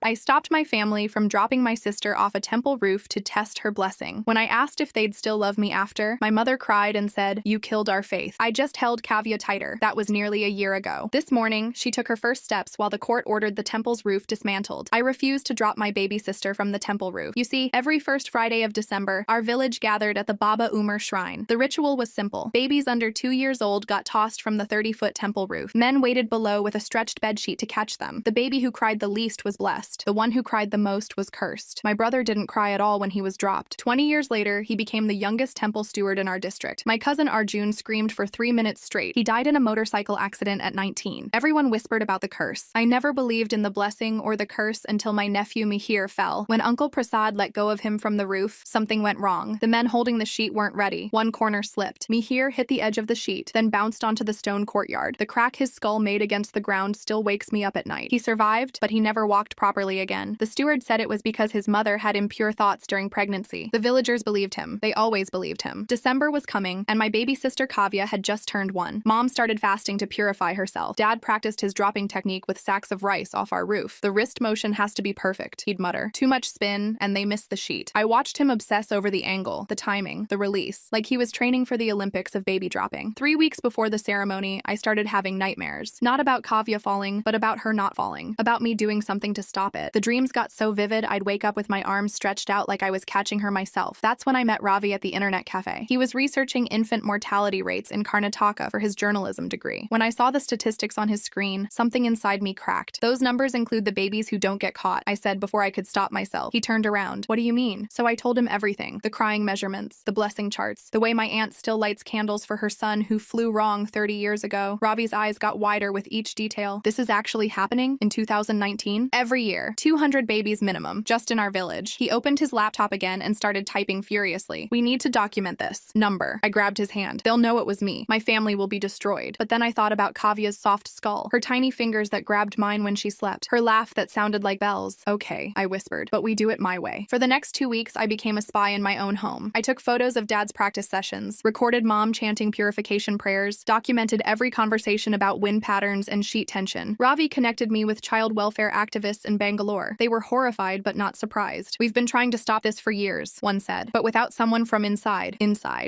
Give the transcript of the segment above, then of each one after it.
I stopped my family from dropping my sister off a temple roof to test her blessing. When I asked if they'd still love me after, my mother cried and said, "You killed our faith." I just held Kavya tighter. That was nearly a year ago. This morning, she took her first steps while the court ordered the temple's roof dismantled. I refused to drop my baby sister from the temple roof. You see, every first Friday of December, our village gathered at the Baba Umar shrine. The ritual was simple. Babies under 2 years old got tossed from the 30-foot temple roof. Men waited below with a stretched bedsheet to catch them. The baby who cried the least was blessed. The one who cried the most was cursed. My brother didn't cry at all when he was dropped. 20 years later, he became the youngest temple steward in our district. My cousin Arjun screamed for 3 minutes straight. He died in a motorcycle accident at 19. Everyone whispered about the curse. I never believed in the blessing or the curse until my nephew Mihir fell. When Uncle Prasad let go of him from the roof, something went wrong. The men holding the sheet weren't ready. One corner slipped. Mihir hit the edge of the sheet, then bounced onto the stone courtyard. The crack his skull made against the ground still wakes me up at night. He survived, but he never walked properly again. The steward said it was because his mother had impure thoughts during pregnancy. The villagers believed him. They always believed him. December was coming, and my baby sister Kavya had just turned 1. Mom started fasting to purify herself. Dad practiced his dropping technique with sacks of rice off our roof. The wrist motion has to be perfect, he'd mutter. Too much spin, and they missed the sheet. I watched him obsess over the angle, the timing, the release, like he was training for the Olympics of baby dropping. 3 weeks before the ceremony, I started having nightmares. Not about Kavya falling, but about her not falling. About me doing something to stop it. The dreams got so vivid, I'd wake up with my arms stretched out like I was catching her myself. That's when I met Ravi at the internet cafe. He was researching infant mortality rates in Karnataka for his journalism degree. When I saw the statistics on his screen, something inside me cracked. "Those numbers include the babies who don't get caught," I said before I could stop myself. He turned around. "What do you mean?" So I told him everything. The crying measurements, the blessing charts, the way my aunt still lights candles for her son who flew wrong 30 years ago. Ravi's eyes got wider with each detail. This is actually happening in 2019? Every year. 200 babies minimum, just in our village. He opened his laptop again and started typing furiously. "We need to document this. Number." I grabbed his hand. "They'll know it was me. My family will be destroyed." But then I thought about Kavya's soft skull, her tiny fingers that grabbed mine when she slept, her laugh that sounded like bells. "Okay," I whispered, "but we do it my way." For the next 2 weeks, I became a spy in my own home. I took photos of Dad's practice sessions, recorded Mom chanting purification prayers, documented every conversation about wind patterns and sheet tension. Ravi connected me with child welfare activists in Bangalore. They were horrified but not surprised. "We've been trying to stop this for years," one said, "but without someone from inside."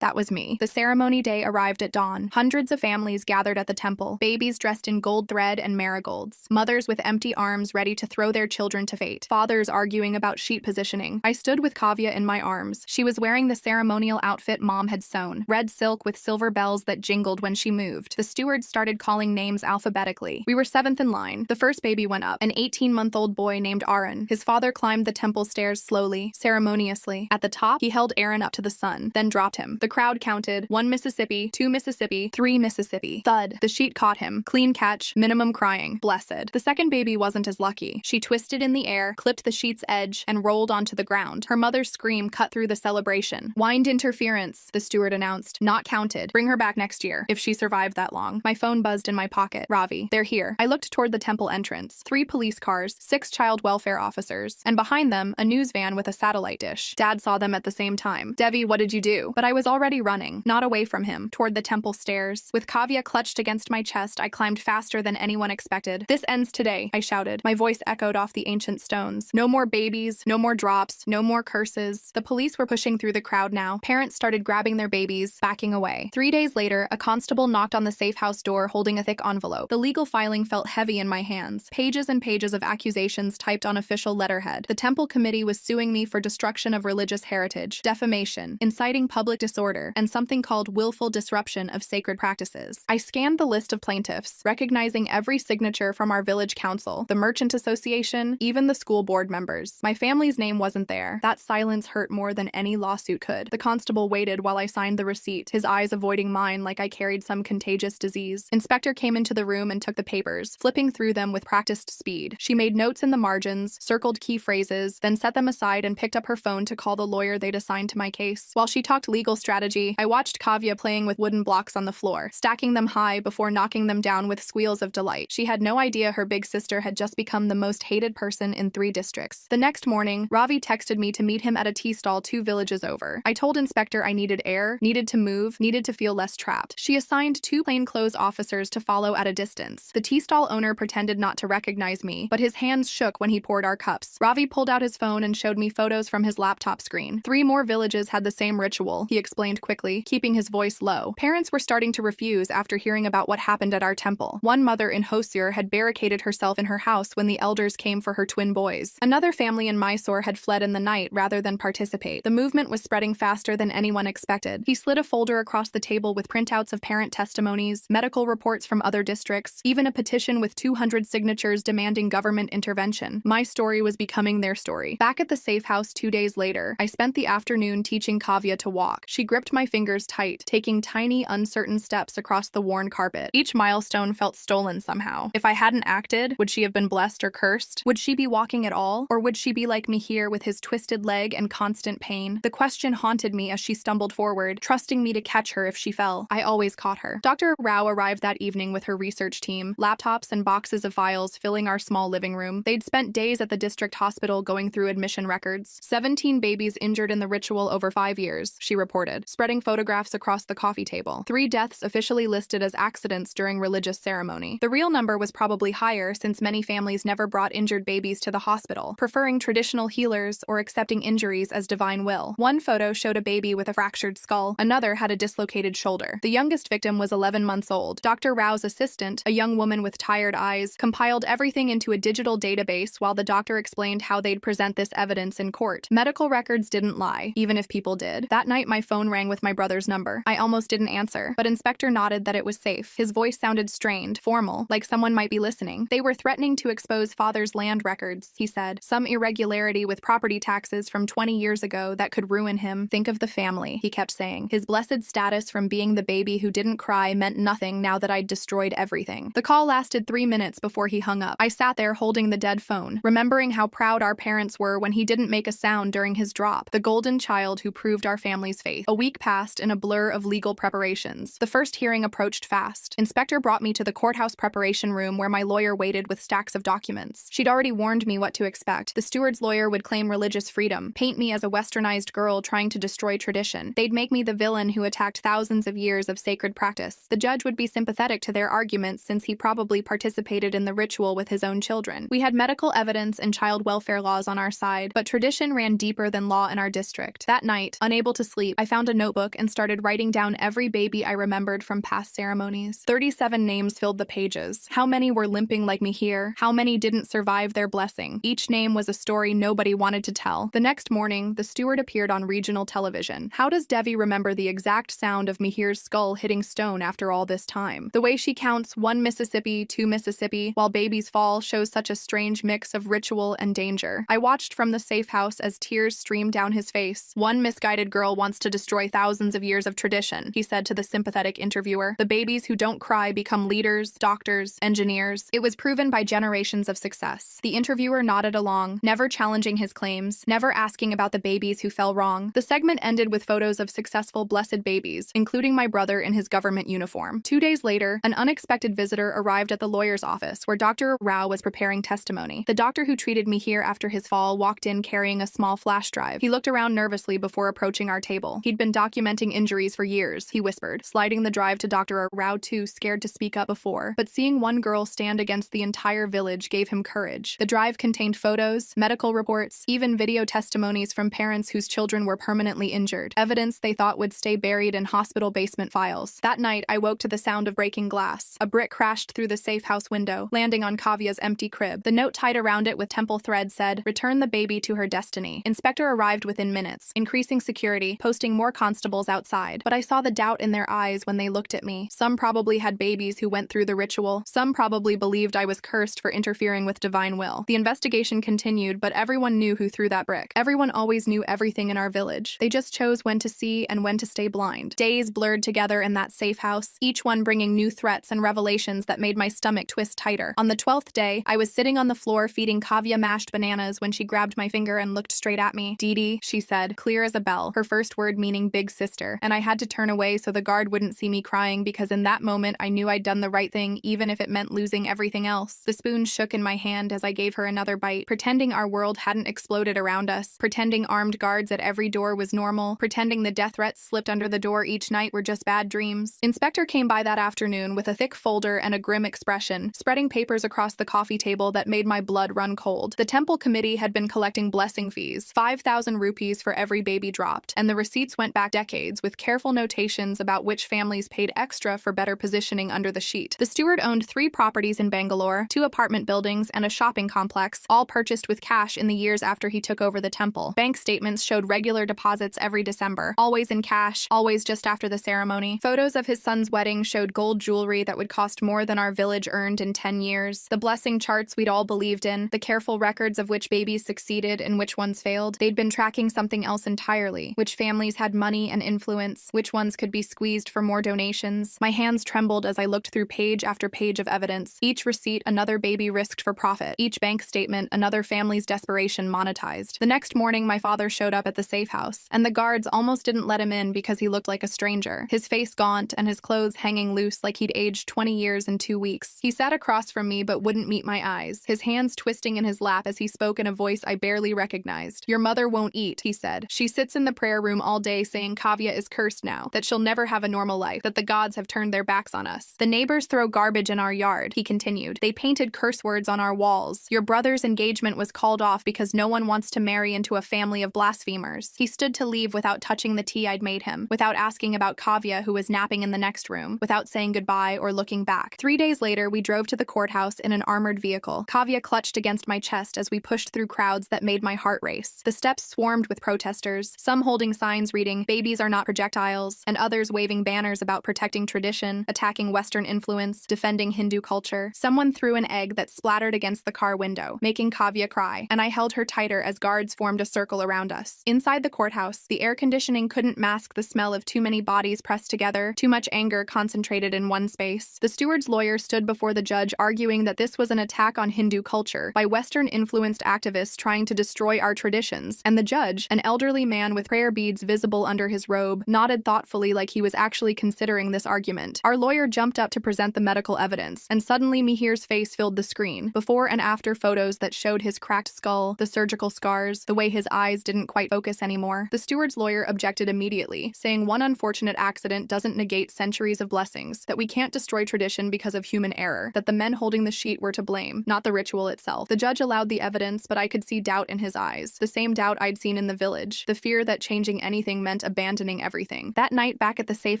That was me. The ceremony day arrived at dawn. Hundreds of families gathered at the temple, babies dressed in gold thread and marigolds, mothers with empty arms ready to throw their children to fate, fathers arguing about sheet positioning. I stood with Kavya in my arms. She was wearing the ceremonial outfit Mom had sewn, red silk with silver bells that jingled when she moved. The stewards started calling names alphabetically. We were 7th in line. The first baby went up, an 18-month-old boy named Aaron. His father climbed the temple stairs slowly, ceremoniously. At the top, he held Aaron up to the sun, then dropped him. The crowd counted: 1 Mississippi, 2 Mississippi, 3 Mississippi. Thud. The sheet caught him. Clean catch, minimum crying. Blessed. The second baby wasn't as lucky. She twisted in the air, clipped the sheet's edge, and rolled onto the ground. Her mother's scream cut through the celebration. "Wind interference," the steward announced. "Not counted. Bring her back next year, if she survived that long." My phone buzzed in my pocket. "Ravi, they're here." I looked toward the temple entrance. 3 police cars, 6 child welfare officers, and behind them, a news van with a satellite dish. Dad saw them at the same time. "Devi, what did you do?" But I was already running, not away from him, toward the temple stairs. With Kavya clutched against my chest, I climbed faster than anyone expected. "This ends today," I shouted. My voice echoed off the ancient stones. No more babies, no more drops, no more curses. The police were pushing through the crowd now. Parents started grabbing their babies, backing away. 3 days later, a constable knocked on the safe house door holding a thick envelope. The legal filing felt heavy in my hands. Pages and pages of accusations typed on official letterhead. The temple committee was suing me for destruction of religious heritage, defamation, inciting public disorder, and something called willful disruption of sacred practices. I scanned the list of plaintiffs, recognizing every signature from our village council, the merchant association, even the school board members. My family's name wasn't there. That silence hurt more than any lawsuit could. The constable waited while I signed the receipt, his eyes avoiding mine like I carried some contagious disease. Inspector came into the room and took the papers, flipping through them with practiced speed. She made notes in the margins, circled key phrases, then set them aside and picked up her phone to call the lawyer they'd assigned to my case. While she talked legal strategy, I watched Kavya playing with wooden blocks on the floor, stacking them high before knocking them down with squeals of delight. She had no idea her big sister had just become the most hated person in 3 districts. The next morning, Ravi texted me to meet him at a tea stall 2 villages over. I told Inspector I needed air, needed to move, needed to feel less trapped. She assigned 2 plainclothes officers to follow at a distance. The tea stall owner pretended not to recognize me, but his hands shook when he poured our cups. Ravi pulled out his phone and showed me photos from his laptop screen. 3 more villages had the same ritual, he explained quickly, keeping his voice low. Parents were starting to refuse after hearing about what happened at our temple. One mother in Hosur had barricaded herself in her house when the elders came for her twin boys. Another family in Mysore had fled in the night rather than participate. The movement was spreading faster than anyone expected. He slid a folder across the table with printouts of parent testimonies, medical reports from other districts, even a petition with 200 signatures demanding government intervention. My story was becoming their story. Back at the safe house 2 days later, I spent the afternoon teaching Kavya to walk. She gripped my fingers tight, taking tiny, uncertain steps across the worn carpet. Each milestone felt stolen somehow. If I hadn't acted, would she have been blessed or cursed? Would she be walking at all? Or would she be like Mihir with his twisted leg and constant pain? The question haunted me as she stumbled forward, trusting me to catch her if she fell. I always caught her. Dr. Rao arrived that evening with her research team, laptops and boxes of files filling our small living room. They'd spent days at the district hospital going through admission records. 17 babies injured in the ritual over 5 years, she reported, spreading photographs across the coffee table. 3 deaths officially listed as accidents during religious ceremony. The real number was probably higher since many families never brought injured babies to the hospital, preferring traditional healers or accepting injuries as divine will. One photo showed a baby with a fractured skull. Another had a dislocated shoulder. The youngest victim was 11 months old. Dr. Rao's assistant, a young woman with tired eyes, compiled everything into a digital database while the doctor explained how they'd present this evidence in court. Medical records didn't lie, even if people did. That night, my phone rang with my brother's number. I almost didn't answer, but Inspector nodded that it was safe. His voice sounded strained, formal, like someone might be listening. They were threatening to expose father's land records, he said. Some irregularity with property taxes from 20 years ago that could ruin him. Think of the family, he kept saying. His blessed status from being the baby who didn't cry meant nothing now that I'd destroyed everything. The call lasted 3 minutes before he hung up. I sat there holding the dead phone, remembering how proud our parents were when he didn't make a sound during his drop. The golden child who proved our family's faith. A week passed in a blur of legal preparations. The first hearing approached fast. Inspector brought me to the courthouse preparation room where my lawyer waited with stacks of documents. She'd already warned me what to expect. The steward's lawyer would claim religious freedom, paint me as a westernized girl trying to destroy tradition. They'd make me the villain who attacked thousands of years of sacred practice. The judge would be sympathetic to their arguments since he probably participated in the ritual with his own children. We had medical evidence and child welfare laws on our side, but tradition ran deeper than law in our district. That night, unable to sleep, I found a notebook and started writing down every baby I remembered from past ceremonies. 37 names filled the pages. How many were limping like Mihir? How many didn't survive their blessing? Each name was a story nobody wanted to tell. The next morning, the steward appeared on regional television. How does Devi remember the exact sound of Mihir's skull hitting stone after all this time? The way she counts 1 Mississippi, 2 Mississippi, while babies fall shows such a strange mix of ritual and danger. I watched from the safe house as tears streamed down his face. One misguided girl wants to destroy thousands of years of tradition, he said to the sympathetic interviewer. The babies who don't cry become leaders, doctors, engineers. It was proven by generations of success. The interviewer nodded along, never challenging his claims, never asking about the babies who fell wrong. The segment ended with photos of successful blessed babies, including my brother in his government uniform. 2 days later, an unexpected visitor arrived at the lawyer's office where Dr. Rao was preparing testimony. The doctor who treated me here after his fall walked in carrying a small flash drive. He looked around nervously before approaching our table. He'd been documenting injuries for years, he whispered, sliding the drive to Dr. Rao, too scared to speak up before. But seeing one girl stand against the entire village gave him courage. The drive contained photos, medical reports, even video testimonies from parents whose children were permanently injured, evidence they thought would stay buried in hospital basement files. That night, I woke to the sound of breaking glass. A brick crashed through the safe house window, landing on Kavya's empty crib. The note tied around it with temple thread said, "Return the baby to her destiny." Inspector arrived within minutes, increasing security, posting more constables outside. But I saw the doubt in their eyes when they looked at me. Some probably had babies who went through the ritual. Some probably believed I was cursed for interfering with divine will. The investigation continued, but everyone knew who threw that brick. Everyone always knew everything in our village. They just chose when to see and when to stay blind. Days blurred together in that safe house, each one bringing new threats and revelations that made my stomach twist tighter. On the 12th day, I was sitting on the floor feeding Kavya mashed bananas when she grabbed my finger and looked straight at me. "Didi," she said, clear as a bell, her first word meaning big sister, and I had to turn away so the guard wouldn't see me crying because in that moment I knew I'd done the right thing even if it meant losing everything else. The spoon shook in my hand as I gave her another bite, pretending our world hadn't exploded around us, pretending armed guards at every door was normal, pretending the death threats slipped under the door each night were just bad dreams. Inspector came by that afternoon with a thick folder and a grim expression, spreading papers across the coffee table that made made my blood run cold. The temple committee had been collecting blessing fees, 5,000 rupees for every baby dropped, and the receipts went back decades with careful notations about which families paid extra for better positioning under the sheet. The steward owned 3 properties in Bangalore, 2 apartment buildings, and a shopping complex, all purchased with cash in the years after he took over the temple. Bank statements showed regular deposits every December, always in cash, always just after the ceremony. Photos of his son's wedding showed gold jewelry that would cost more than our village earned in 10 years. The blessing charts we'd all believed in, the careful records of which babies succeeded and which ones failed. They'd been tracking something else entirely, which families had money and influence, which ones could be squeezed for more donations. My hands trembled as I looked through page after page of evidence. Each receipt, another baby risked for profit. Each bank statement, another family's desperation monetized. The next morning, my father showed up at the safe house, and the guards almost didn't let him in because he looked like a stranger, his face gaunt and his clothes hanging loose like he'd aged 20 years in 2 weeks. He sat across from me but wouldn't meet my eyes, his hands twisting in his lap as he spoke in a voice I barely recognized. "Your mother won't eat," he said. "She sits in the prayer room all day saying Kavya is cursed now, that she'll never have a normal life, that the gods have turned their backs on us. The neighbors throw garbage in our yard," he continued. "They painted curse words on our walls. Your brother's engagement was called off because no one wants to marry into a family of blasphemers." He stood to leave without touching the tea I'd made him, without asking about Kavya, who was napping in the next room, without saying goodbye or looking back. 3 days later, we drove to the courthouse in an armored vehicle. Kavya clutched against my chest as we pushed through crowds that made my heart race. The steps swarmed with protesters, some holding signs reading, "Babies are not projectiles," and others waving banners about protecting tradition, attacking Western influence, defending Hindu culture. Someone threw an egg that splattered against the car window, making Kavya cry, and I held her tighter as guards formed a circle around us. Inside the courthouse, the air conditioning couldn't mask the smell of too many bodies pressed together, too much anger concentrated in one space. The steward's lawyer stood before the judge arguing that this was an attack on Hindu culture by Western-influenced activists trying to destroy our traditions, and the judge, an elderly man with prayer beads visible under his robe, nodded thoughtfully like he was actually considering this argument. Our lawyer jumped up to present the medical evidence, and suddenly Mihir's face filled the screen. Before and after photos that showed his cracked skull, the surgical scars, the way his eyes didn't quite focus anymore. The steward's lawyer objected immediately, saying one unfortunate accident doesn't negate centuries of blessings, that we can't destroy tradition because of human error, that the men holding the sheet were to blame, not the ritual itself. The judge allowed the evidence, but I could see doubt in his eyes, the same doubt I'd seen in the village, the fear that changing anything meant abandoning everything. That night back at the safe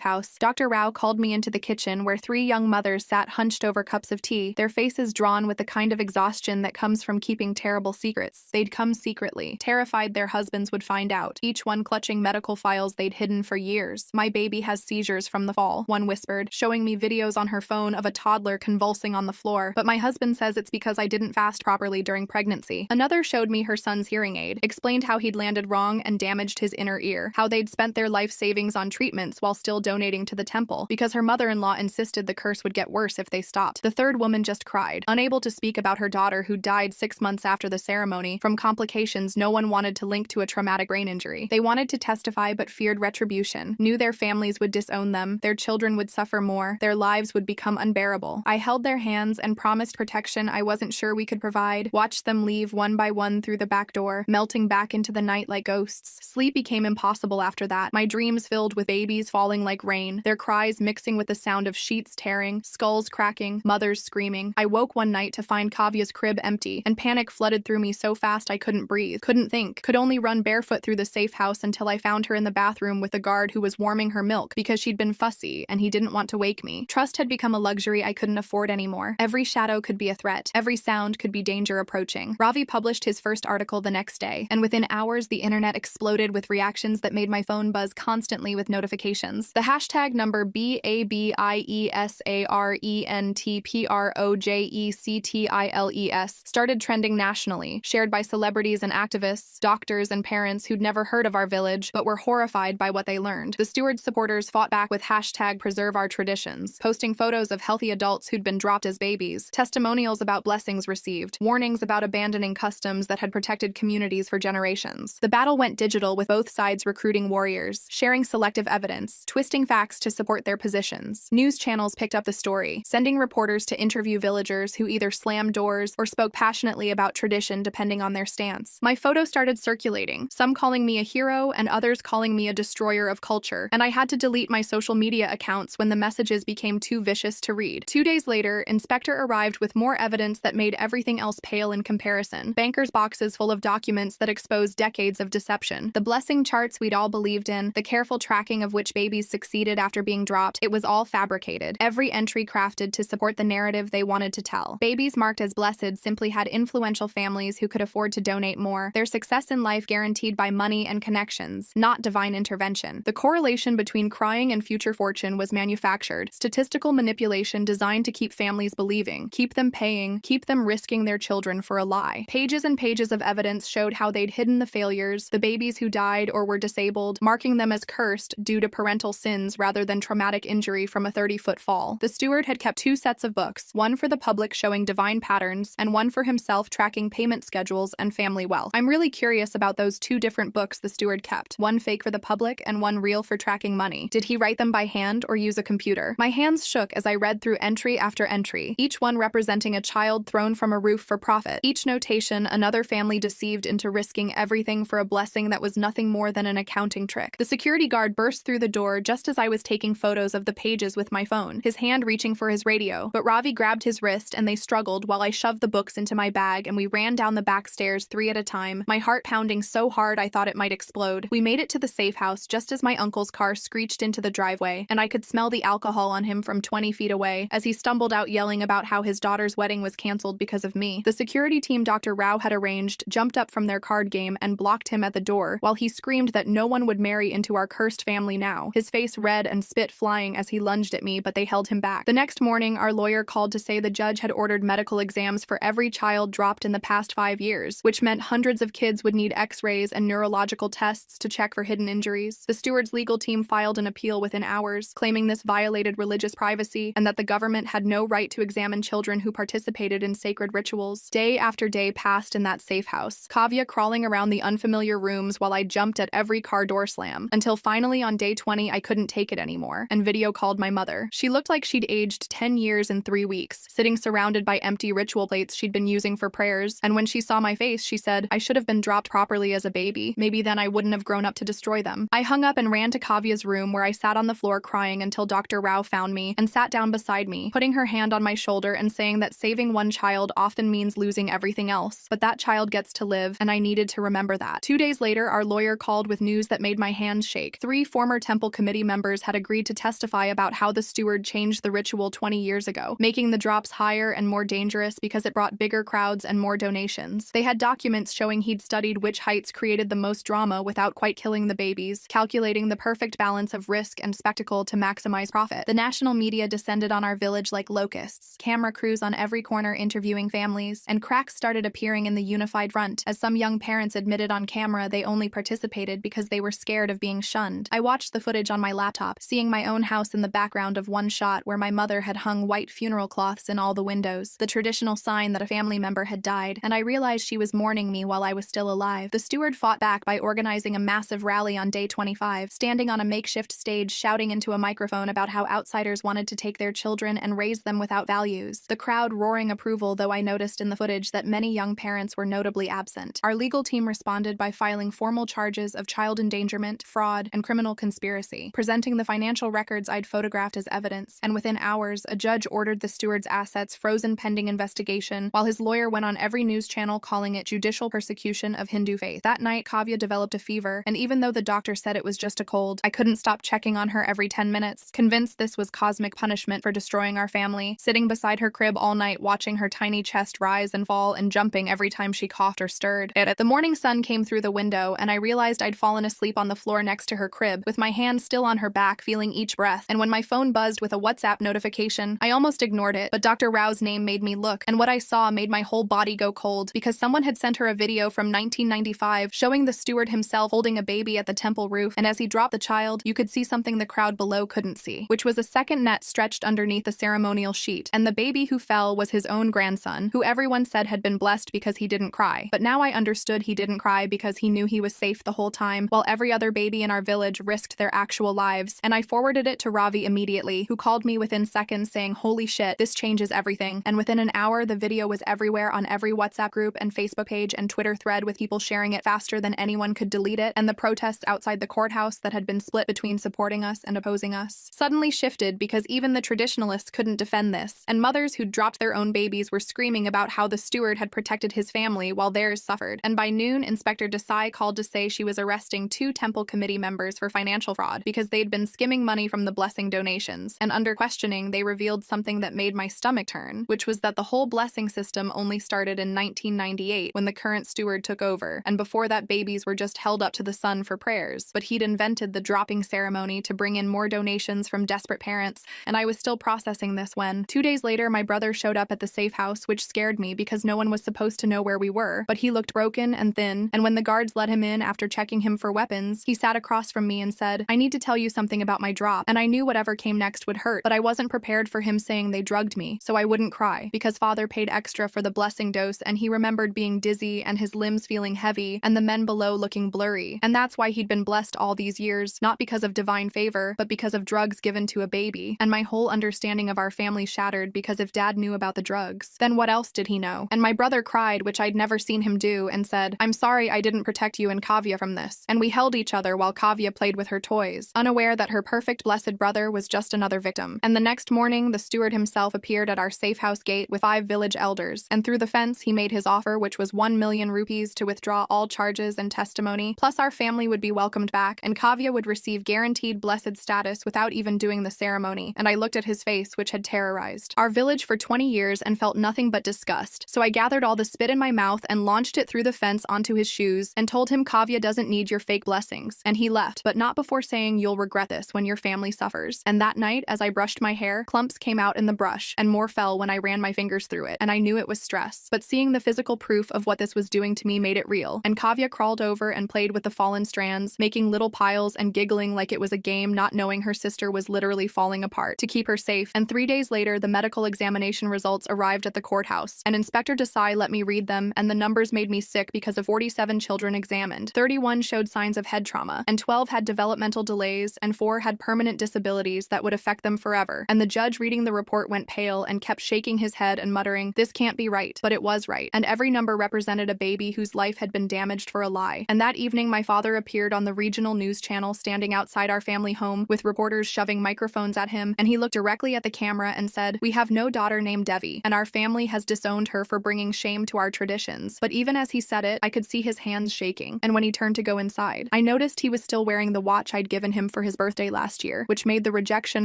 house, Dr. Rao called me into the kitchen where 3 young mothers sat hunched over cups of tea, their faces drawn with the kind of exhaustion that comes from keeping terrible secrets. They'd come secretly, terrified their husbands would find out, each one clutching medical files they'd hidden for years. "My baby has seizures from the fall," one whispered, showing me videos on her phone of a toddler convulsing on the floor, "but my husband says it's because I didn't fast properly during pregnancy." Another showed me her son's hearing aid, explained how he'd landed wrong and damaged his inner ear, how they'd spent their life savings on treatments while still donating to the temple, because her mother-in-law insisted the curse would get worse if they stopped. The third woman just cried, unable to speak about her daughter who died 6 months after the ceremony from complications no one wanted to link to a traumatic brain injury. They wanted to testify but feared retribution, knew their families would disown them, their children would suffer more, their lives would become unbearable. I held their hands and promised protection I wasn't sure we could provide, watched them leave one by one through the back door, melting back into the night like ghosts. Sleep became impossible after that, my dreams filled with babies falling like rain, their cries mixing with the sound of sheets tearing, skulls cracking, mothers screaming. I woke one night to find Kavya's crib empty, and panic flooded through me so fast I couldn't breathe, couldn't think, could only run barefoot through the safe house until I found her in the bathroom with the guard who was warming her milk because she'd been fussy and he didn't want to wake me. Trust had become a luxury I couldn't afford anymore. Every shadow could be a threat, every sound could be danger approaching. Ravi published his first article the next day, and within hours the internet exploded with reactions that made my phone buzz constantly with notifications. The hashtag number BABIESARENTPROJECTILES started trending nationally, shared by celebrities and activists, doctors and parents who'd never heard of our village but were horrified by what they learned. The steward's supporters fought back with hashtag preserve our traditions, posting photos of healthy adults who'd been dropped as babies, testimonials about blessings received, warnings about abandoning customs that had protected communities for generations. The battle went digital with both sides recruiting warriors, sharing selective evidence, twisting facts to support their positions. News channels picked up the story, sending reporters to interview villagers who either slammed doors or spoke passionately about tradition depending on their stance. My photo started circulating, some calling me a hero and others calling me a destroyer of culture, and I had to delete my social media accounts when the messages became too vicious to read. 2 days later, Inspector arrived with more evidence that made everything else pale in comparison. Bankers' boxes full of documents that expose decades of deception. The blessing charts we'd all believed in, the careful tracking of which babies succeeded after being dropped, it was all fabricated. Every entry crafted to support the narrative they wanted to tell. Babies marked as blessed simply had influential families who could afford to donate more, their success in life guaranteed by money and connections, not divine intervention. The correlation between crying and future fortune was manufactured, statistical manipulation designed to keep families believing, keep them paying, keep them risking their children for a lie. Pages and pages of evidence showed how they'd hidden the failures, the babies who died or were disabled, marking them as cursed due to parental sins rather than traumatic injury from a 30-foot fall. The steward had kept 2 sets of books, one for the public showing divine patterns, and one for himself tracking payment schedules and family wealth. I'm really curious about those 2 different books the steward kept, one fake for the public and one real for tracking money. Did he write them by hand or use a computer? My hands shook as I read through entry after entry, each one representing a child thrown from a roof for profit. Each notation, another family deceived into risking everything for a blessing that was nothing more than an accounting trick. The security guard burst through the door just as I was taking photos of the pages with my phone, his hand reaching for his radio, but Ravi grabbed his wrist and they struggled while I shoved the books into my bag and we ran down the back stairs 3 at a time, my heart pounding so hard I thought it might explode. We made it to the safe house just as my uncle's car screeched into the driveway, and I could smell the alcohol on him from 20 feet away as he stumbled out yelling about how his daughter's wedding was canceled because of me. The security team Dr. Rao had arranged jumped up from their card game and blocked him at the door while he screamed that no one would marry into our cursed family now, his face red and spit flying as he lunged at me, but they held him back. The next morning, our lawyer called to say the judge had ordered medical exams for every child dropped in the past 5 years, which meant hundreds of kids would need x-rays and neurological tests to check for hidden injuries. The steward's legal team filed an appeal within hours, claiming this violated religious privacy and that the government had no right to examine children who participated in sacred rituals. Day after day passed in that safe house, Kavya crawling around the unfamiliar rooms while I jumped at every car door slam, until finally on day 20 I couldn't take it anymore and video called my mother. She looked like she'd aged 10 years in 3 weeks, sitting surrounded by empty ritual plates she'd been using for prayers, and when she saw my face she said, "I should have been dropped properly as a baby. Maybe then I wouldn't have grown up to destroy them." I hung up and ran to Kavya's room where I sat on the floor crying until Dr. Rao found me and sat down beside me, putting her hand on my shoulder and saying that saving one child often means losing everything else, but that child gets to live, and I needed to remember that. 2 days later, our lawyer called with news that made my hands shake. 3 former temple committee members had agreed to testify about how the steward changed the ritual 20 years ago, making the drops higher and more dangerous because it brought bigger crowds and more donations. They had documents showing he'd studied which heights created the most drama without quite killing the babies, calculating the perfect balance of risk and spectacle to maximize profit. The national media descended on our village like locusts, camera crews on every corner interviewing families, and cracks started appearing in the unified front as some young parents admitted on camera they only participated because they were scared of being shunned. I watched the footage on my laptop, seeing my own house in the background of one shot where my mother had hung white funeral cloths in all the windows, the traditional sign that a family member had died, and I realized she was mourning me while I was still alive. The steward fought back by organizing a massive rally on day 25, standing on a makeshift stage shouting into a microphone about how outsiders wanted to take their children and raise them without values. The crowd roaring approval, though I noticed in the footage that many young parents were notably absent. Our legal team responded by filing formal charges of child endangerment, fraud, and criminal conspiracy, presenting the financial records I'd photographed as evidence, and within hours, a judge ordered the steward's assets frozen pending investigation, while his lawyer went on every news channel calling it judicial persecution of Hindu faith. That night, Kavya developed a fever, and even though the doctor said it was just a cold, I couldn't stop checking on her every 10 minutes, convinced this was cosmic punishment for destroying our family, sitting beside her crib all night watching her tiny chest rise and fall and jumping every time she coughed or stirred. The morning sun came through the window, and I realized I'd fallen asleep on the floor next to her crib, with my hand still on her back feeling each breath, and when my phone buzzed with a WhatsApp notification, I almost ignored it, but Dr. Rao's name made me look, and what I saw made my whole body go cold, because someone had sent her a video from 1995 showing the steward himself holding a baby at the temple roof, and as he dropped the child, you could see something the crowd below couldn't see, which was a second net stretched underneath the ceremonial sheet, and the baby who fell was his own grandson, who everyone said had been blessed because he didn't cry. But now I understood he didn't cry because he knew he was safe the whole time, while every other baby in our village risked their actual lives, and I forwarded it to Ravi immediately, who called me within seconds saying, "Holy shit, this changes everything," and within an hour the video was everywhere on every WhatsApp group and Facebook page and Twitter thread, with people sharing it faster than anyone could delete it, and the protests outside the courthouse that had been split between supporting us and opposing us suddenly shifted because even the traditionalists couldn't defend this, and mothers who'd dropped their own babies were screaming about how the steward had protected his family while theirs suffered. And by noon, Inspector Desai called to say she was arresting 2 temple committee members for financial fraud because they'd been skimming money from the blessing donations. And under questioning, they revealed something that made my stomach turn, which was that the whole blessing system only started in 1998 when the current steward took over, and before that babies were just held up to the sun for prayers. But he'd invented the dropping ceremony to bring in more donations from desperate parents, and I was still processing this when, 2 days later, my brother showed up at the safe house, which scared me because no one was supposed to know where we were, but he looked broken and thin, and when the guards let him in after checking him for weapons, he sat across from me and said, "I need to tell you something about my drop," and I knew whatever came next would hurt, but I wasn't prepared for him saying they drugged me, so I wouldn't cry, because Father paid extra for the blessing dose and he remembered being dizzy and his limbs feeling heavy and the men below looking blurry, and that's why he'd been blessed all these years, not because of divine favor, but because of drugs given to a baby, and my whole understanding of our family shattered because if Dad knew about the drugs, then what else did he know? And my brother cried, which I'd never seen him do, and said, "I'm sorry I didn't protect you and Kavya from this," and we held each other while Kavya played with her toys, unaware that her perfect blessed brother was just another victim. And the next morning, the steward himself appeared at our safe house gate with 5 village elders, and through the fence he made his offer, which was 1 million rupees to withdraw all charges and testimony, plus our family would be welcomed back, and Kavya would receive guaranteed blessed status without even doing the ceremony, and I looked at his face, which had terrorized our village for 20 years and felt nothing but disgust, so I gathered all the spit in my mouth and launched it through the fence onto his shoes and told him Kavya doesn't need your fake blessings, and he left, but not before saying, "You'll regret this when your family suffers." And that night, as I brushed my hair, clumps came out in the brush, and more fell when I ran my fingers through it, and I knew it was stress, but seeing the physical proof of what this was doing to me made it real, and Kavya crawled over and played with the fallen strands, making little piles and giggling like it was a game, not knowing her sister was literally falling apart to keep her safe. And 3 days later, the medical examination results arrived at the courthouse, and Inspector Desai let me read them, and the numbers made me sick because of 47 children examined. 31 showed signs of head trauma, and 12 had developmental delays, and 4 had permanent disabilities that would affect them forever. And the judge reading the report went pale and kept shaking his head and muttering, "This can't be right," but it was right, and every number represented a baby whose life had been damaged for a lie. And that evening, my father appeared on the regional news channel standing outside our family home with reporters shoving microphones at him, and he looked directly at the camera and said, "We have no daughter named Devi, and our family has disowned her for bringing shame to our traditions." But even as he said it, I could see his hands shaking, and when he turned to go inside, I noticed he was still wearing the watch I'd given him for his birthday last year, which made the rejection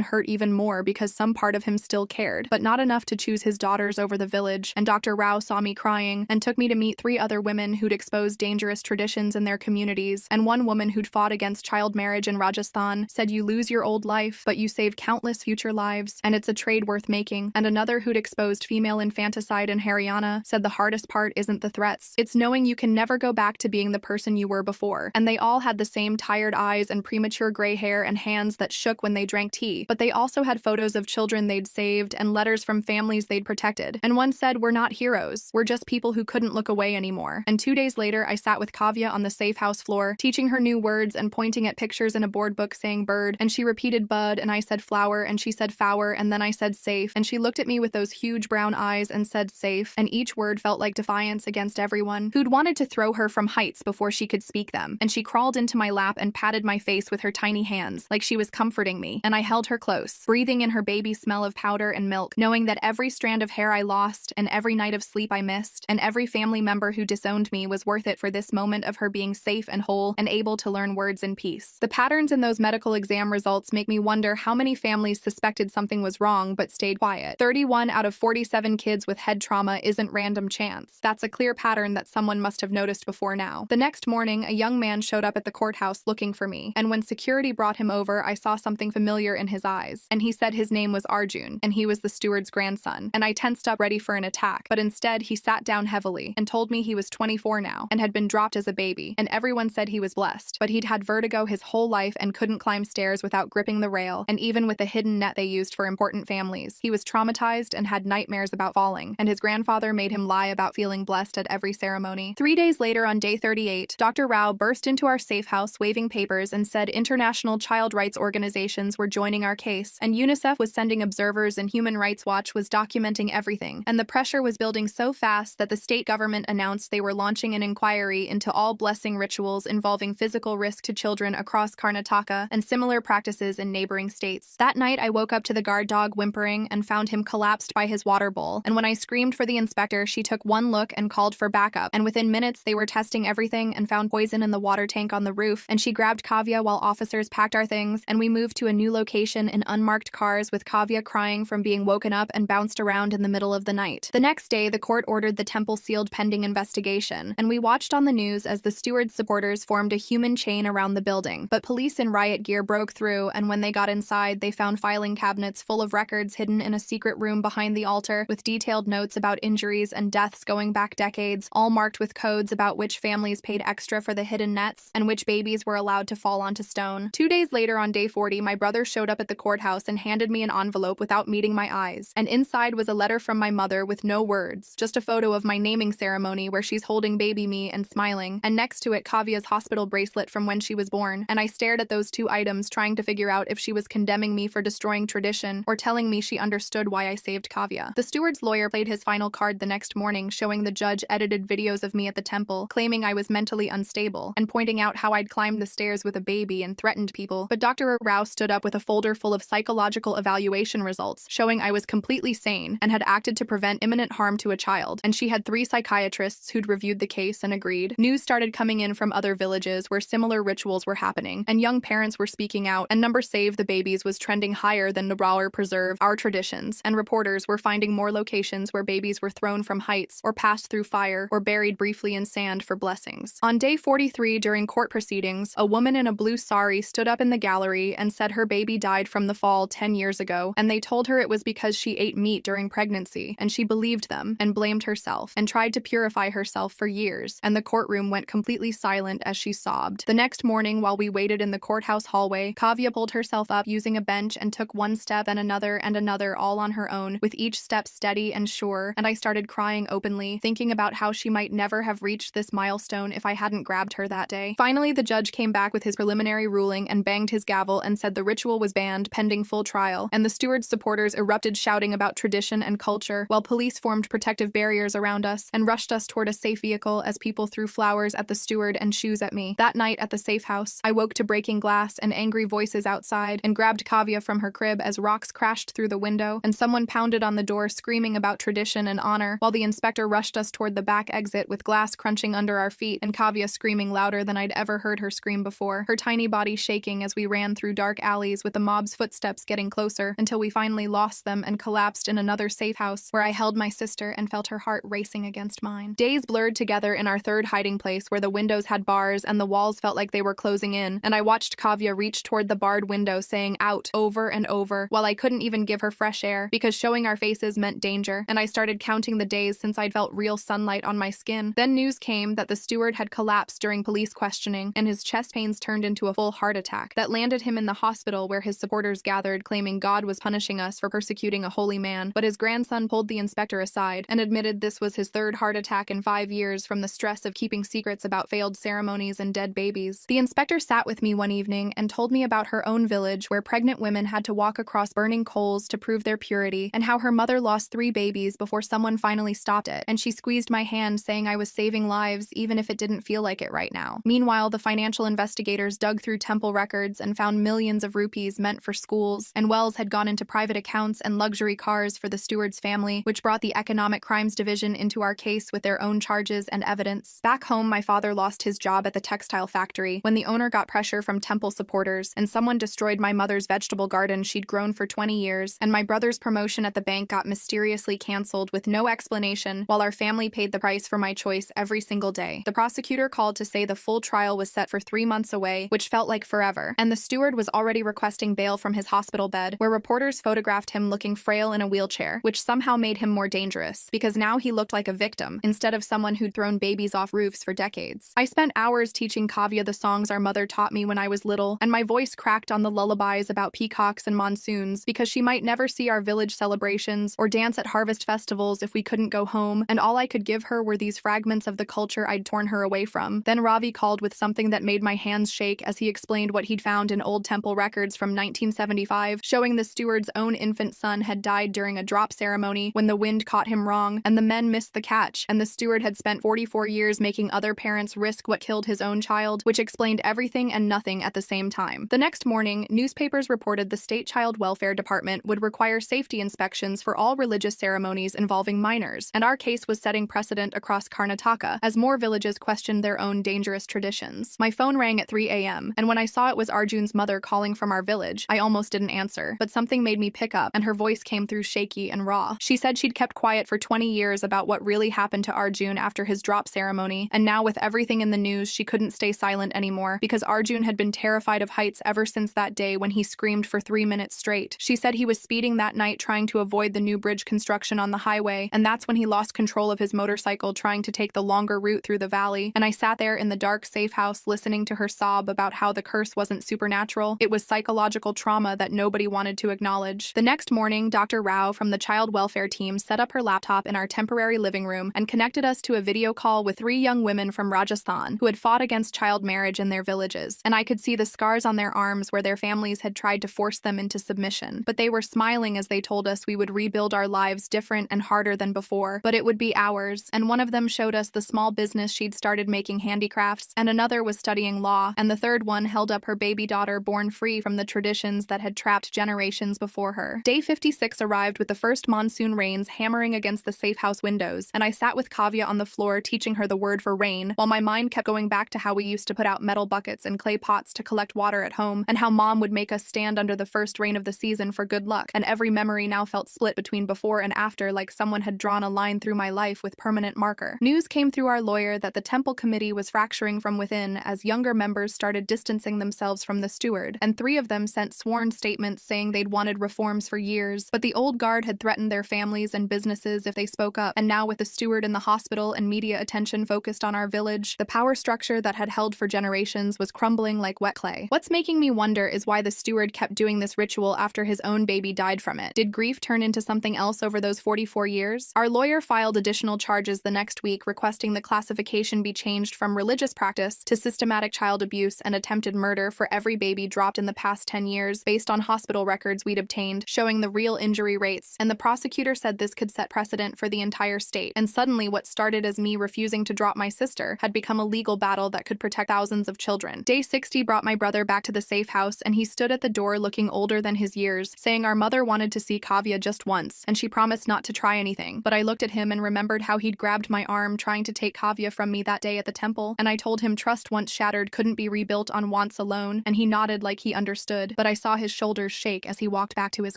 hurt even more because some part of him still cared, but not enough to choose his daughters over the village. And Dr. Rao saw me crying and took me to meet 3 other women who'd exposed dangerous traditions in their communities, and one woman who'd fought against child marriage in Rajasthan said, "You lose your old life, but you save countless future lives, and it's a trade worth making." And another who'd exposed female infanticide in Haryana said the hardest part isn't the threats, it's knowing you can never go back to being the person you were before. And they all had the same tired eyes and premature gray hair and hands that shook when they drank tea, but they also had photos of children they'd saved and letters from families they'd protected. And one said, "We're not heroes, we're just people who couldn't look away anymore." And 2 days later, I sat with Kavya on the safe house floor, teaching her new words and pointing at pictures in a board book saying bird, and she repeated bud, and I said flower, and she said fower, and then I said safe, and she looked at me with those huge brown eyes and said safe, and each word felt like defiance against everyone who'd wanted to throw her from heights before she could speak them. And she crawled into my lap and patted my face with her tiny hands, like she was comforting me, and I held her close, breathing in her baby smell of powder and milk, knowing that every strand of hair I lost, and every night of sleep I missed, and every family member who disowned me was worth it for this moment of her being safe and whole and able to learn words in peace. The patterns in those medical exam results make me wonder how many families suspected something was wrong but stayed quiet. 31 out of 47 kids with head trauma isn't random chance. That's a clear pattern that someone must have noticed before now. The next morning, a young man showed up at the courthouse looking for me, and when security brought him over, I saw something familiar in his eyes, and he said his name was Arjun, and he was the steward's grandson, and I tensed up ready for an attack, but instead he sat down heavily and told me he was 24 now and had been dropped as a baby, and everyone said he was blessed, but he'd had vertigo his whole life and couldn't climb stairs without gripping the rail, and even with the hidden net they used for important families, he was traumatized and had nightmares about falling, and his grandfather made him lie about feeling blessed at every ceremony. 3 days later, on day 38, Dr. Rao burst into our safe house waving papers and said international child rights organizations were joining our case, and UNICEF was sending observers and Human Rights Watch was documenting everything, and the pressure was building so fast that the state government announced they were launching an inquiry into all blessing rituals involving physical risk to children across Karnataka and similar practices in neighboring states. That night, I woke up to the guard dog whimpering and found him collapsed by his water bowl, and when I screamed for the inspector, she took one look and called for backup, and within minutes they were testing everything and found poison in the water tank on the roof, and she grabbed Kavya while officers packed our things, and we moved to a new location in unmarked cars with Kavya crying from being woken up and bounced around in the middle of the night. The next day, the court ordered the temple sealed pending investigation, and we watched on the news as the steward's supporters formed a human chain around the building. But police in riot gear broke through, and when they got inside, they found filing cabinets full of records hidden in a secret room behind the altar with detailed notes about injuries and deaths going back decades, all marked with codes about which families paid extra for the hidden nets and which babies were allowed to fall onto stone. 2 days later, on day 40, my brother showed up at the courthouse and handed me an envelope without meeting my eyes, and inside was a letter from my mother with no words, just a photo of my naming ceremony where she's holding baby me and smiling, and next to it Kavya's hospital bracelet from when she was born, and I stared at those two items trying to figure out if she was condemning me for destroying tradition or telling me she understood why I saved Kavya. The steward's lawyer played his final card the next morning, showing the judge edited videos of me at the temple, claiming I was mentally unstable, and pointing out how I'd climbed the stairs with a baby and threatened people. But Dr. Rao stood up with a folder full of psychological evaluation results, showing I was completely sane and had acted to prevent imminent harm to a child, and she had 3 psychiatrists who'd reviewed the case and agreed. News started coming in from other villages where similar rituals were happening, and young parents were speaking out, and number Save the Babies was trending higher than Nabrawar Preserve Our Traditions, and reporters were finding more locations where babies were thrown from heights or passed through fire or buried briefly in sand for blessings. On day 43 during court proceedings, a woman in a blue sari stood up in the gallery and said her baby died from the fall 10 years ago, and they told her it was because she ate meat during pregnancy, and she believed them and blamed herself and tried to purify herself for years, and the courtroom went completely silent as she sobbed. The next morning, while we waited in the courthouse hallway, Kavya pulled herself up using a bench and took one step and another all on her own, with each step steady and sure, and I started crying openly, thinking about how she might never have reached this milestone if I hadn't grabbed her that day. Finally, the judge came back with his preliminary ruling and banged his gavel and said the ritual was banned pending full trial, and the steward's supporters erupted shouting about tradition and culture, while police formed protective barriers around us and rushed us toward a safe vehicle as people threw flowers at the steward and shoes at me. That night at the safe house, I woke to breaking glass and angry voices outside and grabbed Kavya from her crib as rocks crashed through the window and someone pounded on the door screaming about tradition and honor, while the inspector rushed us toward the back exit with glass crunching under our feet and Kavya screaming louder than I'd ever heard her scream before, her tiny body shaking as we ran through dark alleys with the mob's footsteps getting closer until we finally lost them and collapsed in another safe house where I held my sister and felt her heart racing against mine. Days blurred together in our third hiding place where the windows had bars and the walls felt like they were closing in, and I watched Kavya reach toward the barred window saying "out" over and over while I couldn't even give her fresh air because showing our faces meant danger, and I started counting the days since I'd felt real sunlight on my skin. Then news came that the steward had collapsed during police questioning and his chest pains turned into a full heart attack that landed him in the hospital where his supporters gathered claiming God was punishing us for persecuting a holy man, but his grandson pulled the inspector aside and admitted this was his 3rd heart attack in 5 years from the stress of keeping secrets about failed ceremonies and dead babies. The inspector sat with me one evening and told me about her own village where pregnant women had to walk across burning coals to prove their purity, and how her mother lost 3 babies before someone finally stopped it, and she squeezed my hand saying I was saving lives even if it didn't feel like it right now. Meanwhile, the financial investigators dug through temple records and found millions of rupees meant for schools, and wells had gone into private accounts and luxury cars for the steward's family, which brought the Economic Crimes Division into our case with their own charges and evidence. Back home, my father lost his job at the textile factory when the owner got pressure from temple supporters, and someone destroyed my mother's vegetable garden she'd grown for 20 years, and my brother's promotion at the bank got mysteriously canceled with no explanation, while our family paid the price for my choice every single day. The prosecutor called to say the full trial was set for 3 months away, which felt like forever, and the steward was already requesting bail from his hospital bed, where reporters photographed him looking frail in a wheelchair, which somehow made him more dangerous, because now he looked like a victim, instead of someone who'd thrown babies off roofs for decades. I spent hours teaching Kavya the songs our mother taught me when I was little, and my voice cracked on the lullabies about peacocks and monsoons, because she might never see our village celebrations or dance at harvest festivals if we couldn't go home, and all I could give her were these fragments of the culture I'd torn her away from. Then Ravi called with something that made my hands shake as he explained what he'd found in old temple records from 1975, showing the steward's own infant son had died during a drop ceremony when the wind caught him wrong, and the men missed the catch, and the steward had spent 44 years making other parents risk what killed his own child, which explained everything and nothing at the same time. The next morning, newspapers reported the state child welfare department would require safety inspections for all religious religious ceremonies involving minors, and our case was setting precedent across Karnataka as more villages questioned their own dangerous traditions. My phone rang at 3 a.m., and when I saw it was Arjun's mother calling from our village, I almost didn't answer, but something made me pick up, and her voice came through shaky and raw. She said she'd kept quiet for 20 years about what really happened to Arjun after his drop ceremony, and now with everything in the news, she couldn't stay silent anymore because Arjun had been terrified of heights ever since that day when he screamed for 3 minutes straight. She said he was speeding that night trying to avoid the new bridge construction on the highway, and that's when he lost control of his motorcycle trying to take the longer route through the valley. And I sat there in the dark safe house listening to her sob about how the curse wasn't supernatural, it was psychological trauma that nobody wanted to acknowledge. The next morning, Dr. Rao from the child welfare team set up her laptop in our temporary living room and connected us to a video call with 3 young women from Rajasthan who had fought against child marriage in their villages, and I could see the scars on their arms where their families had tried to force them into submission. But they were smiling as they told us we would rebuild our lives different and harder than before, but it would be ours. And one of them showed us the small business she'd started making handicrafts, and another was studying law, and the third one held up her baby daughter born free from the traditions that had trapped generations before her. Day 56 arrived with the first monsoon rains hammering against the safe house windows, and I sat with Kavya on the floor teaching her the word for rain, while my mind kept going back to how we used to put out metal buckets and clay pots to collect water at home, and how Mom would make us stand under the first rain of the season for good luck, and every memory now felt split between before and after, like someone had drawn a line through my life with permanent marker. News came through our lawyer that the temple committee was fracturing from within as younger members started distancing themselves from the steward, and 3 of them sent sworn statements saying they'd wanted reforms for years, but the old guard had threatened their families and businesses if they spoke up, and now with the steward in the hospital and media attention focused on our village, the power structure that had held for generations was crumbling like wet clay. What's making me wonder is why the steward kept doing this ritual after his own baby died from it. Did grief turn into something else over those 44 years? Our lawyer filed additional charges the next week requesting the classification be changed from religious practice to systematic child abuse and attempted murder for every baby dropped in the past 10 years based on hospital records we'd obtained showing the real injury rates, and the prosecutor said this could set precedent for the entire state. And suddenly what started as me refusing to drop my sister had become a legal battle that could protect thousands of children. Day 60 brought my brother back to the safe house, and he stood at the door looking older than his years, saying our mother wanted to see Kavya just once, and she promised not to try anything. But I looked at him and remembered how he'd grabbed my arm trying to take Kavya from me that day at the temple, and I told him trust once shattered couldn't be rebuilt on wants alone, and he nodded like he understood, but I saw his shoulders shake as he walked back to his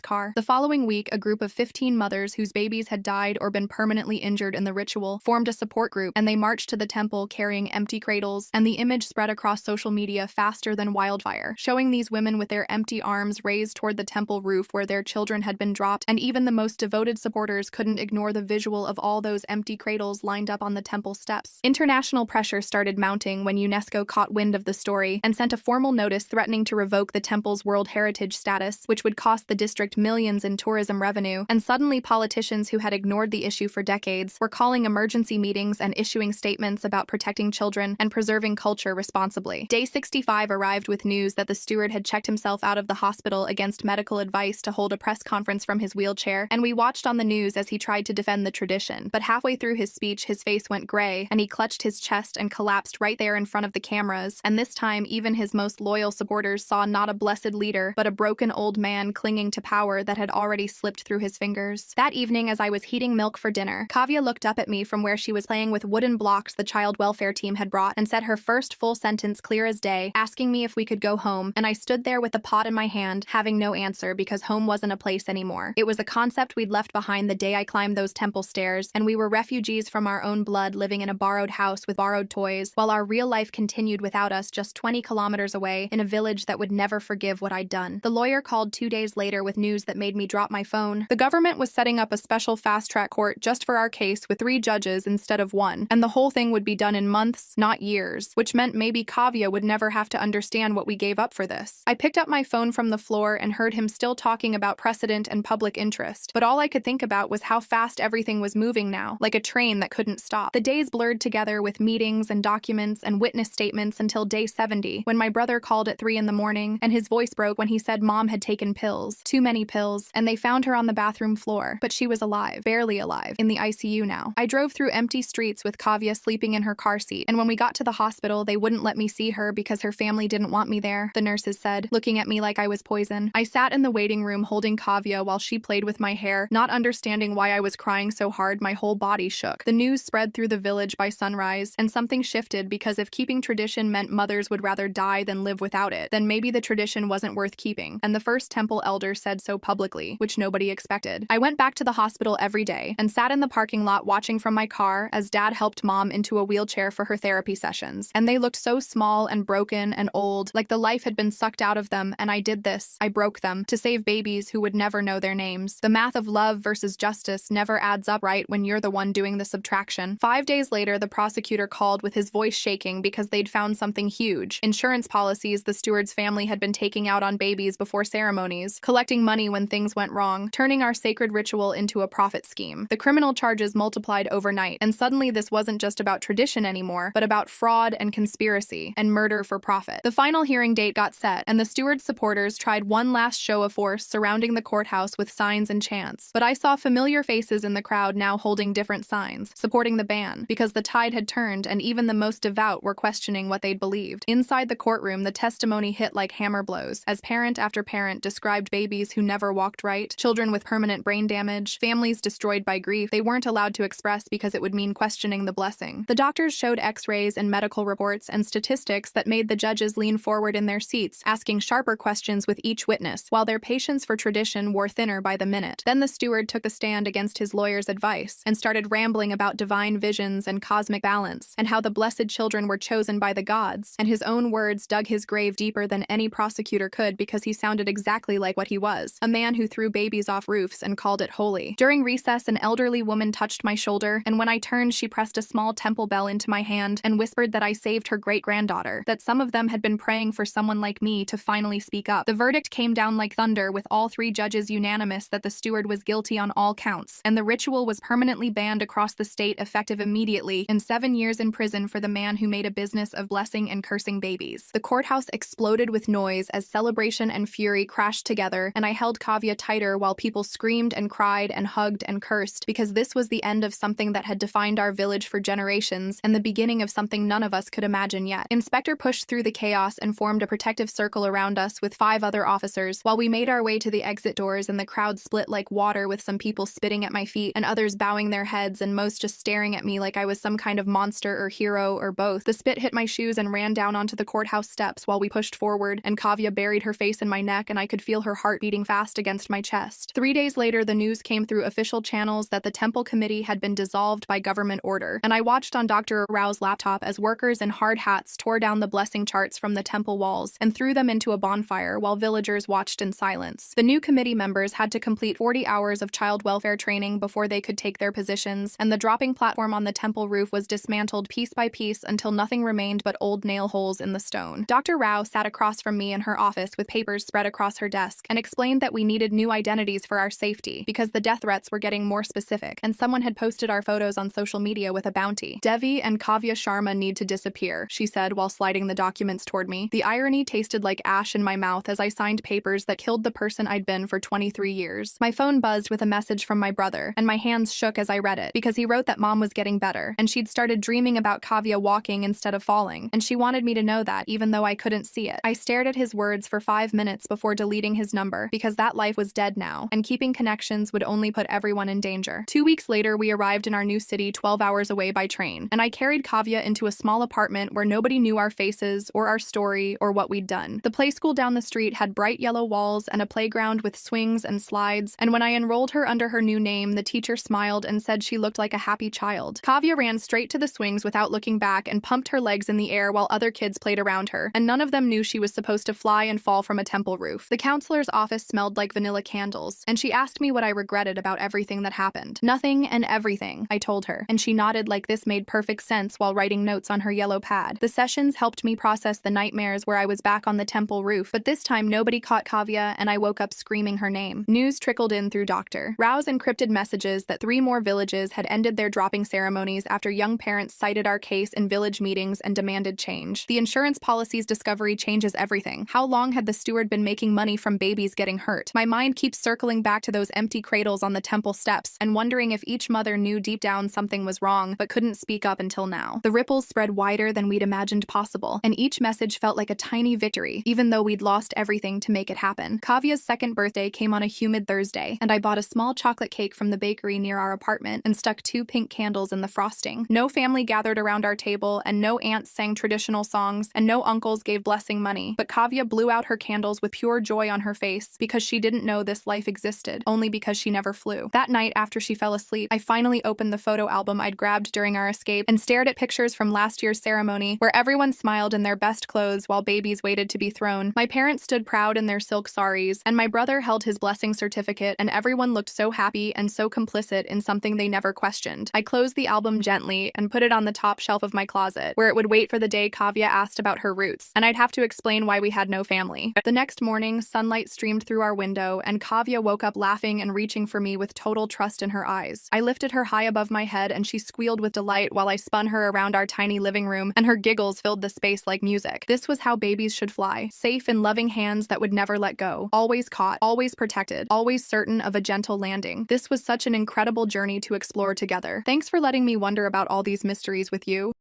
car. The following week, a group of 15 mothers whose babies had died or been permanently injured in the ritual formed a support group, and they marched to the temple carrying empty cradles, and the image spread across social media faster than wildfire, showing these women with their empty arms raised toward the temple roof where their children had been dropped, and even the most devoted supporters couldn't ignore the visual of all those empty cradles lined up on the temple steps. International pressure started mounting when UNESCO caught wind of the story and sent a formal notice threatening to revoke the temple's World Heritage status, which would cost the district millions in tourism revenue, and suddenly politicians who had ignored the issue for decades were calling emergency meetings and issuing statements about protecting children and preserving culture responsibly. Day 65 arrived with news that the steward had checked himself out of the hospital against medical advice to hold a press conference from his wheelchair, and we watched on the news as he tried to defend the tradition. But halfway through his speech, his face went gray, and he clutched his chest and collapsed right there in front of the cameras, and this time even his most loyal supporters saw not a blessed leader, but a broken old man clinging to power that had already slipped through his fingers. That evening, as I was heating milk for dinner, Kavya looked up at me from where she was playing with wooden blocks the child welfare team had brought and said her first full sentence clear as day, asking me if we could go home, and I stood there with the pot in my hand, having no answer because home wasn't a place anymore. It was a concept we'd left behind the day I climbed those temple stairs, and we were refugees from our own blood living in a borrowed house with borrowed toys, while our real life continued without us just 20 kilometers away in a village that would never forgive what I'd done. The lawyer called 2 days later with news that made me drop my phone. The government was setting up a special fast-track court just for our case with 3 judges instead of 1, and the whole thing would be done in months, not years, which meant maybe Kavya would never have to understand what we gave up for this. I picked up my phone from the floor and heard him still talking about precedent and public interest, but all I could think about was how fast everything was moving now, like a train that couldn't stop. The days blurred together with meetings and documents and witness statements until day 70, when my brother called at 3 in the morning, and his voice broke when he said Mom had taken pills, too many pills, and they found her on the bathroom floor, but she was alive, barely alive, in the ICU now. I drove through empty streets with Kavya sleeping in her car seat, and when we got to the hospital, they wouldn't let me see her because her family didn't want me there, the nurses said, looking at me like I was poison. I sat in the waiting room holding Kavya while she played with my hair, not Not understanding why I was crying so hard, my whole body shook. The news spread through the village by sunrise, and something shifted because if keeping tradition meant mothers would rather die than live without it, then maybe the tradition wasn't worth keeping, and the first temple elder said so publicly, which nobody expected. I went back to the hospital every day and sat in the parking lot watching from my car as Dad helped Mom into a wheelchair for her therapy sessions, and they looked so small and broken and old, like the life had been sucked out of them, and I did this. I broke them to save babies who would never know their names. The math of love versus justice never adds up right when you're the one doing the subtraction. 5 days later, the prosecutor called with his voice shaking because they'd found something huge. Insurance policies the steward's family had been taking out on babies before ceremonies, collecting money when things went wrong, turning our sacred ritual into a profit scheme. The criminal charges multiplied overnight, and suddenly this wasn't just about tradition anymore, but about fraud and conspiracy and murder for profit. The final hearing date got set, and the steward's supporters tried one last show of force surrounding the courthouse with signs and chants. But I saw familiar faces in the crowd now holding different signs, supporting the ban, because the tide had turned and even the most devout were questioning what they'd believed. Inside the courtroom, the testimony hit like hammer blows, as parent after parent described babies who never walked right, children with permanent brain damage, families destroyed by grief they weren't allowed to express because it would mean questioning the blessing. The doctors showed x-rays and medical reports and statistics that made the judges lean forward in their seats, asking sharper questions with each witness, while their patience for tradition wore thinner by the minute. Then the steward took a stand against his lawyer's advice and started rambling about divine visions and cosmic balance, and how the blessed children were chosen by the gods, and his own words dug his grave deeper than any prosecutor could because he sounded exactly like what he was, a man who threw babies off roofs and called it holy. During recess, an elderly woman touched my shoulder, and when I turned, she pressed a small temple bell into my hand and whispered that I saved her great-granddaughter, that some of them had been praying for someone like me to finally speak up. The verdict came down like thunder, with all 3 judges unanimous that the steward was guilty on all counts, and the ritual was permanently banned across the state effective immediately, and 7 years in prison for the man who made a business of blessing and cursing babies. The courthouse exploded with noise as celebration and fury crashed together, and I held Kavya tighter while people screamed and cried and hugged and cursed, because this was the end of something that had defined our village for generations, and the beginning of something none of us could imagine yet. Inspector pushed through the chaos and formed a protective circle around us with 5 other officers, while we made our way to the exit doors, and the crowd split like water, with some people spitting at my feet and others bowing their heads and most just staring at me like I was some kind of monster or hero or both. The spit hit my shoes and ran down onto the courthouse steps while we pushed forward, and Kavya buried her face in my neck, and I could feel her heart beating fast against my chest. 3 days later, the news came through official channels that the temple committee had been dissolved by government order, and I watched on Dr. Rao's laptop as workers in hard hats tore down the blessing charts from the temple walls and threw them into a bonfire while villagers watched in silence. The new committee members had to complete 40 hours of child welfare training before they could take their positions, and the dropping platform on the temple roof was dismantled piece by piece until nothing remained but old nail holes in the stone. Dr. Rao sat across from me in her office with papers spread across her desk and explained that we needed new identities for our safety because the death threats were getting more specific, and someone had posted our photos on social media with a bounty. Devi and Kavya Sharma need to disappear, she said while sliding the documents toward me. The irony tasted like ash in my mouth as I signed papers that killed the person I'd been for 23 years. My phone buzzed with a message from my brother, and my hands shook as I read it, because he wrote that Mom was getting better, and she'd started dreaming about Kavya walking instead of falling, and she wanted me to know that even though I couldn't see it. I stared at his words for 5 minutes before deleting his number, because that life was dead now, and keeping connections would only put everyone in danger. 2 weeks later, we arrived in our new city 12 hours away by train, and I carried Kavya into a small apartment where nobody knew our faces or our story or what we'd done. The play school down the street had bright yellow walls and a playground with swings and slides, and when I enrolled her under her new name, the teacher smiled and said she looked like a happy child. Kavya ran straight to the swings without looking back and pumped her legs in the air while other kids played around her, and none of them knew she was supposed to fly and fall from a temple roof. The counselor's office smelled like vanilla candles, and she asked me what I regretted about everything that happened. Nothing and everything, I told her, and she nodded like this made perfect sense while writing notes on her yellow pad. The sessions helped me process the nightmares where I was back on the temple roof, but this time nobody caught Kavya, and I woke up screaming her name. News trickled in through Dr. Rao's encrypted messages that 3 more villages had ended their dropping ceremonies after young parents cited our case in village meetings and demanded change. The insurance policy's discovery changes everything. How long had the steward been making money from babies getting hurt? My mind keeps circling back to those empty cradles on the temple steps and wondering if each mother knew deep down something was wrong but couldn't speak up until now. The ripples spread wider than we'd imagined possible, and each message felt like a tiny victory, even though we'd lost everything to make it happen. Kavya's 2nd birthday came on a humid Thursday, and I bought bought a small chocolate cake from the bakery near our apartment and stuck 2 pink candles in the frosting. No family gathered around our table, and no aunts sang traditional songs, and no uncles gave blessing money. But Kavya blew out her candles with pure joy on her face because she didn't know this life existed, only because she never flew. That night, after she fell asleep, I finally opened the photo album I'd grabbed during our escape and stared at pictures from last year's ceremony where everyone smiled in their best clothes while babies waited to be thrown. My parents stood proud in their silk saris, and my brother held his blessing certificate, and everyone looked so happy and so complicit in something they never questioned. I closed the album gently and put it on the top shelf of my closet, where it would wait for the day Kavya asked about her roots, and I'd have to explain why we had no family. The next morning, sunlight streamed through our window, and Kavya woke up laughing and reaching for me with total trust in her eyes. I lifted her high above my head, and she squealed with delight while I spun her around our tiny living room, and her giggles filled the space like music. This was how babies should fly, safe in loving hands that would never let go, always caught, always protected, always certain of a gentle landing. This was such an incredible journey to explore together. Thanks for letting me wonder about all these mysteries with you.